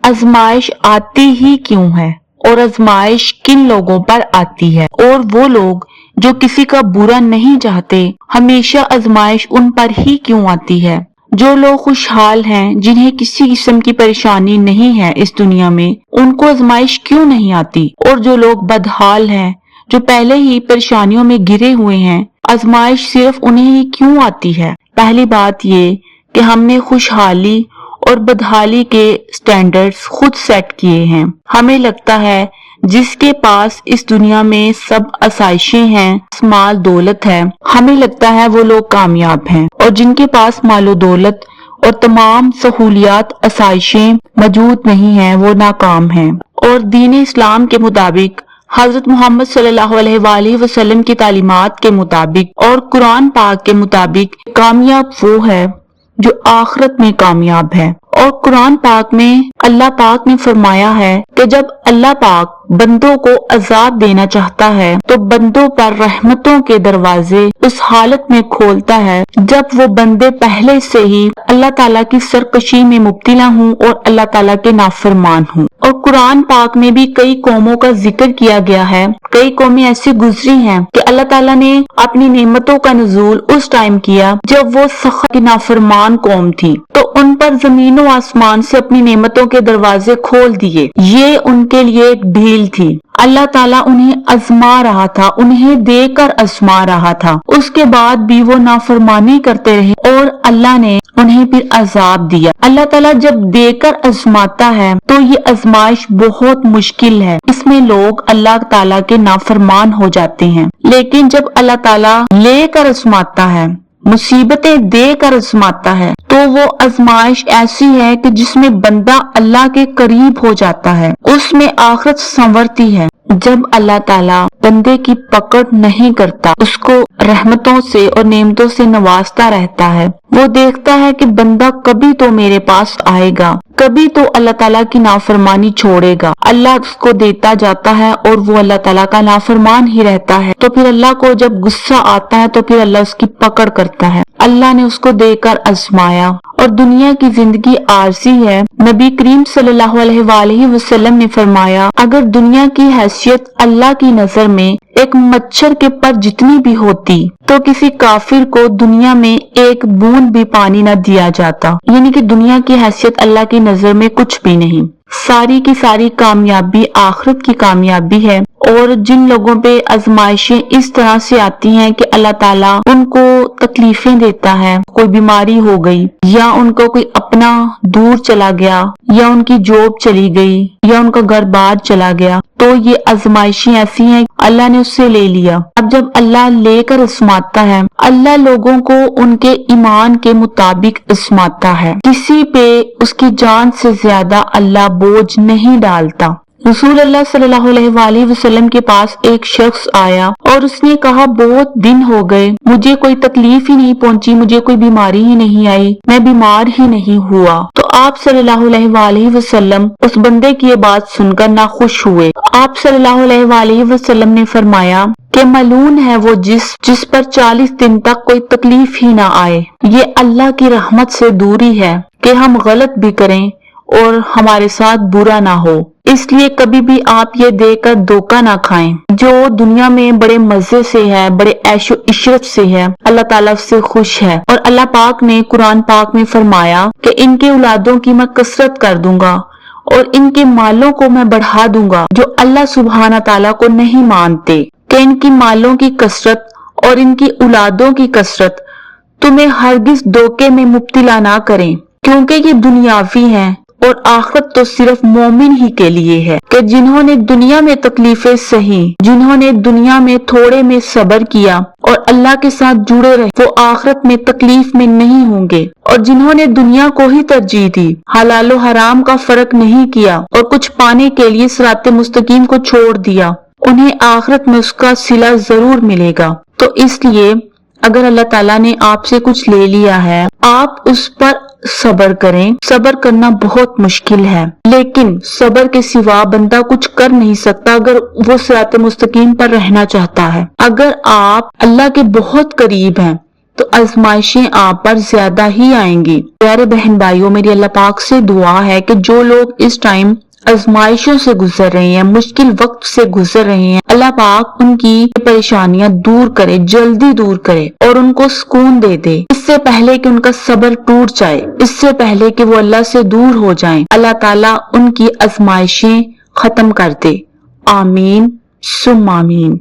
आजमाइश आती ही क्यों है और आजमाइश किन लोगों पर आती है, और वो लोग जो किसी का बुरा नहीं चाहते, हमेशा आजमाइश उन पर ही क्यों आती है। जो लोग खुशहाल हैं, जिन्हें किसी किस्म की परेशानी नहीं है इस दुनिया में, उनको आजमाइश क्यों नहीं आती, और जो लोग बदहाल हैं, जो पहले ही परेशानियों में घिरे हुए हैं, आजमाइश सिर्फ उन्हें ही क्यों आती है। पहली बात ये कि हमने खुशहाली और बदहाली के स्टैंडर्ड्स खुद सेट किए हैं। हमें लगता है जिसके पास इस दुनिया में सब आसाइशें हैं, माल दौलत है, हमें लगता है वो लोग कामयाब हैं, और जिनके पास मालो दौलत और तमाम सहूलियात आसाइशें मौजूद नहीं हैं, वो नाकाम हैं। और दीन इस्लाम के मुताबिक, हजरत मोहम्मद सल्लल्लाहु अलैहि वसल्लम की तालीमात के मुताबिक और कुरान पाक के मुताबिक कामयाब वो है जो आखिरत में कामयाब है। और कुरान पाक में अल्लाह पाक ने फरमाया है कि जब अल्लाह पाक बंदों को अजाब देना चाहता है तो बंदों पर रहमतों के दरवाजे उस हालत में खोलता है जब वो बंदे पहले से ही अल्लाह ताला की सरकशी में मुब्तला हूँ और अल्लाह ताला के नाफरमान हूँ। और कुरान पाक में भी कई कौमों का जिक्र किया गया है। कई कौमें ऐसी गुजरी हैं कि अल्लाह ताला ने अपनी नेमतों का नुज़ूल उस टाइम किया जब वो सख्त की नाफरमान कौम थी, तो उन पर जमीन और आसमान से अपनी नेमतों के दरवाजे खोल दिए। ये उनके लिए एक ढील थी। अल्लाह ताला उन्हें आजमा रहा था, उन्हें देकर आजमा रहा था। उसके बाद भी वो नाफरमानी करते रहे और अल्लाह ने उन्हें फिर अजाब दिया। अल्लाह ताला जब देकर आजमाता है तो ये आजमाइश बहुत मुश्किल है, इसमें लोग अल्लाह ताला के नाफरमान हो जाते हैं। लेकिन जब अल्लाह ताला लेकर आजमाता है, मुसीबतें देकर आजमाता है, तो वो आजमाइश ऐसी है कि जिसमें बंदा अल्लाह के करीब हो जाता है, उसमें आखिरत संवरती है। जब अल्लाह ताला बंदे की पकड़ नहीं करता, उसको रहमतों से और नेमतों से नवाजता रहता है, वो देखता है कि बंदा कभी तो मेरे पास आएगा, कभी तो अल्लाह ताला की नाफरमानी छोड़ेगा। अल्लाह उसको देता जाता है और वो अल्लाह ताला का नाफरमान ही रहता है। तो फिर अल्लाह को जब गुस्सा आता है तो फिर अल्लाह उसकी पकड़ करता है। अल्लाह ने उसको देकर आजमाया। और दुनिया की जिंदगी आरजी है। नबी करीम सल्लल्लाहु अलैहि वसल्लम ने फरमाया, अगर दुनिया की हैसियत अल्लाह की नजर में एक मच्छर के पर जितनी भी होती तो किसी काफिर को दुनिया में एक बूंद भी पानी न दिया जाता। यानी कि दुनिया की हैसियत अल्लाह की नजर में कुछ भी नहीं। सारी की सारी कामयाबी आखिरत की कामयाबी है। और जिन लोगों पे आजमाइशें इस तरह से आती हैं कि अल्लाह ताला उनको तकलीफें देता है, कोई बीमारी हो गई या उनको कोई अपना दूर चला गया या उनकी जॉब चली गई या उनका घर बाहर चला गया, तो ये आजमाइशें ऐसी हैं अल्लाह ने उससे ले लिया। अब जब अल्लाह लेकर आजमाता है, अल्लाह लोगों को उनके ईमान के मुताबिक आजमाता है। किसी पे उसकी जान से ज्यादा अल्लाह बोझ नहीं डालता। रसूल अल्लाह सल्लल्लाहु अलैहि वसल्लम के पास एक शख्स आया और उसने कहा, बहुत दिन हो गए, मुझे कोई तकलीफ ही नहीं पहुंची, मुझे कोई बीमारी ही नहीं आई, मैं बीमार ही नहीं हुआ। तो आप सल्लल्लाहु अलैहि वसल्लम उस बंदे की ये बात सुनकर नाखुश हुए। आप सल्लल्लाहु अलैहि वसल्लम ने फरमाया कि मलून है वो जिस पर 40 दिन तक कोई तकलीफ ही ना आए। ये अल्लाह की रहमत से दूरी है कि हम गलत भी करें और हमारे साथ बुरा ना हो। इसलिए कभी भी आप ये देकर धोखा ना खाएं। जो दुनिया में बड़े मजे से है, बड़े ऐशो इशरत से है, अल्लाह ताला उससे खुश है। और अल्लाह पाक ने कुरान पाक में फरमाया कि इनके औलादों की मैं कसरत कर दूंगा और इनके मालों को मैं बढ़ा दूंगा जो अल्लाह सुब्हाना ताला को नहीं मानते। कि इनकी मालों की कसरत और इनकी औलादों की कसरत तुम्हें हरगिज धोखे में मुब्तला ना करें, क्योंकि ये दुनियावी हैं और आखिरत तो सिर्फ मोमिन ही के लिए है। कि जिन्होंने दुनिया में तकलीफें सही, जिन्होंने दुनिया में थोड़े में सब्र किया और अल्लाह के साथ जुड़े रहे, वो आखिरत में तकलीफ में नहीं होंगे। और जिन्होंने दुनिया को ही तरजीह दी, हलाल हराम का फर्क नहीं किया और कुछ पाने के लिए सिराते मुस्तकीम को छोड़ दिया, उन्हें आखिरत में उसका सिला जरूर मिलेगा। तो इसलिए अगर अल्लाह ताला ने आपसे कुछ ले लिया है, आप उस पर सब्र करें। सब्र करना बहुत मुश्किल है, लेकिन सब्र के सिवा बंदा कुछ कर नहीं सकता अगर वो सिरात मुस्तकीम पर रहना चाहता है। अगर आप अल्लाह के बहुत करीब हैं تو آزمائشیں آپ پر زیادہ ہی آئیں گی۔ پیارے بہن بھائیوں، میری اللہ پاک سے دعا ہے کہ جو لوگ اس ٹائم آزمائشوں سے گزر رہے ہیں، مشکل وقت سے گزر رہے ہیں، اللہ پاک ان کی پریشانیاں دور کرے، جلدی دور کرے اور ان کو سکون دے دے، اس سے پہلے کہ ان کا صبر ٹوٹ جائے، اس سے پہلے کہ وہ اللہ سے دور ہو جائیں، اللہ تعالیٰ ان کی آزمائشیں ختم کر دے۔ آمین ثم آمین۔